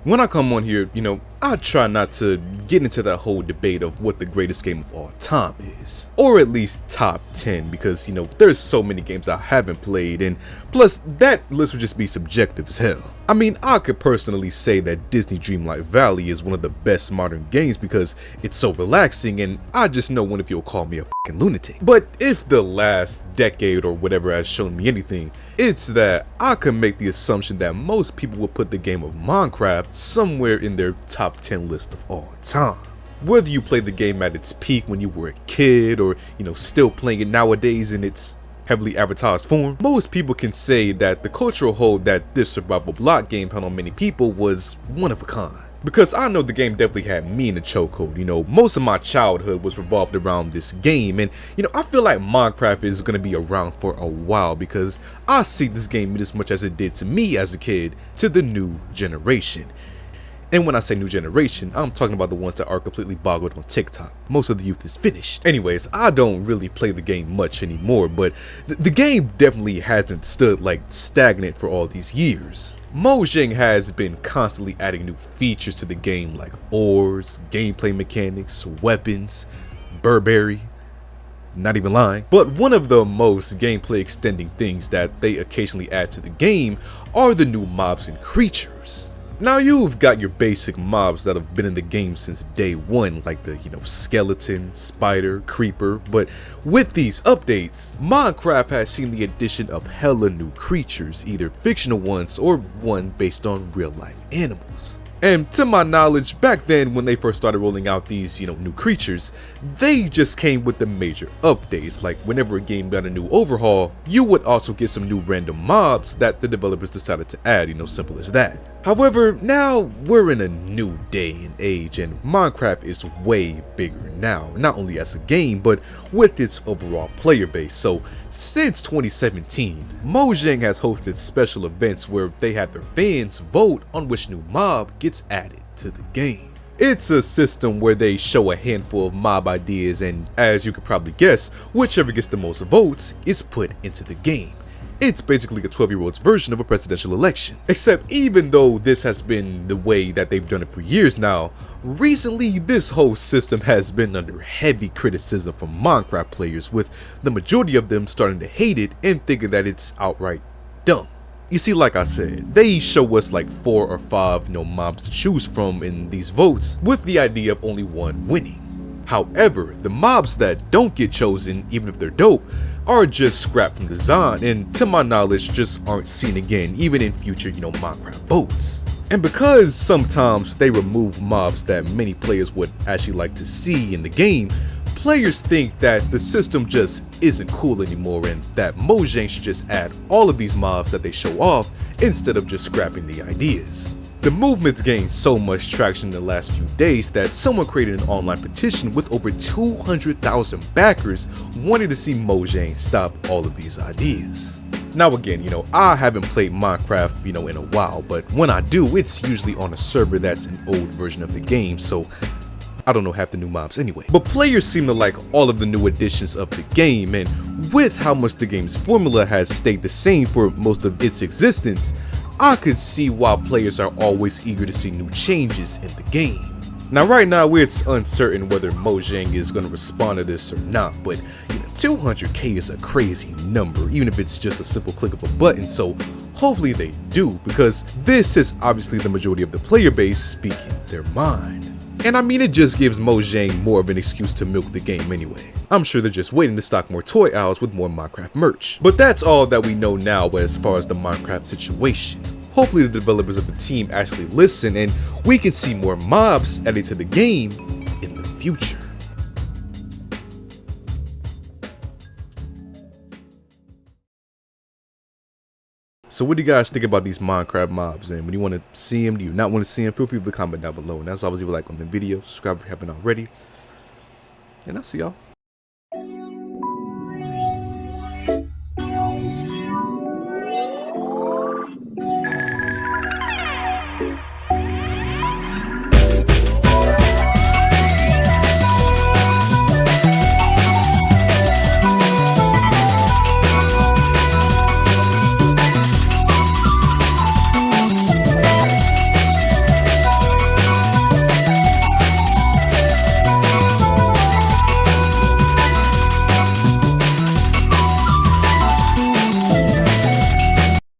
When I come on here, I try not to get into that whole debate of what the greatest game of all time is, or at least top 10, because there's so many games I haven't played, and plus that list would just be subjective as hell. I mean, I could personally say that Disney Dreamlight Valley is one of the best modern games because it's so relaxing, and I just know one of you'll call me a fucking lunatic. But if the last decade or whatever has shown me anything, it's that I can make the assumption that most people would put the game of Minecraft somewhere in their top 10 list of all time. Whether you played the game at its peak when you were a kid, or still playing it nowadays in its heavily advertised form, most people can say that the cultural hold that this survival block game held on many people was one of a kind. Because I know the game definitely had me in the chokehold. Most of my childhood was revolved around this game, and I feel like Minecraft is going to be around for a while because I see this game as much as it did to me as a kid to the new generation. And when I say new generation, I'm talking about the ones that are completely boggled on TikTok. Most of the youth is finished. Anyways, I don't really play the game much anymore, but the game definitely hasn't stood stagnant for all these years. Mojang has been constantly adding new features to the game like ores, gameplay mechanics, weapons, Burberry. Not even lying. But one of the most gameplay extending things that they occasionally add to the game are the new mobs and creatures. Now you've got your basic mobs that have been in the game since day one, like the skeleton, spider, creeper, but with these updates, Minecraft has seen the addition of hella new creatures, either fictional ones or one based on real life animals. And to my knowledge, back then when they first started rolling out these, new creatures, they just came with the major updates. Like whenever a game got a new overhaul, you would also get some new random mobs that the developers decided to add, simple as that. However, now we're in a new day and age, and Minecraft is way bigger now, not only as a game, but with its overall player base. So since 2017, Mojang has hosted special events where they have their fans vote on which new mob gets added to the game. It's a system where they show a handful of mob ideas, and as you could probably guess, whichever gets the most votes is put into the game. It's basically a 12-year-old's version of a presidential election. Except even though this has been the way that they've done it for years now, recently this whole system has been under heavy criticism from Minecraft players, with the majority of them starting to hate it and thinking that it's outright dumb. You see, like I said, they show us like 4 or 5 mobs to choose from in these votes, with the idea of only one winning. However, the mobs that don't get chosen, even if they're dope, are just scrapped from design, and to my knowledge just aren't seen again even in future Minecraft votes. And because sometimes they remove mobs that many players would actually like to see in the game, players think that the system just isn't cool anymore and that Mojang should just add all of these mobs that they show off instead of just scrapping the ideas. The movement's gained so much traction in the last few days that someone created an online petition with over 200,000 backers wanting to see Mojang stop all of these ideas. Now again, I haven't played Minecraft, in a while, but when I do, it's usually on a server that's an old version of the game, so I don't know half the new mobs anyway. But players seem to like all of the new additions of the game, and with how much the game's formula has stayed the same for most of its existence, I could see why players are always eager to see new changes in the game. Now right now it's uncertain whether Mojang is going to respond to this or not, but 200k is a crazy number, even if it's just a simple click of a button, so hopefully they do, because this is obviously the majority of the player base speaking their mind. And I mean, it just gives Mojang more of an excuse to milk the game anyway. I'm sure they're just waiting to stock more toy aisles with more Minecraft merch. But that's all that we know now as far as the Minecraft situation. Hopefully the developers of the team actually listen and we can see more mobs added to the game in the future. So what do you guys think about these Minecraft mobs, and when you want to see them, do you not want to see them? Feel free to comment down below, and as always, leave a like on the video, subscribe if you haven't already, and I'll see y'all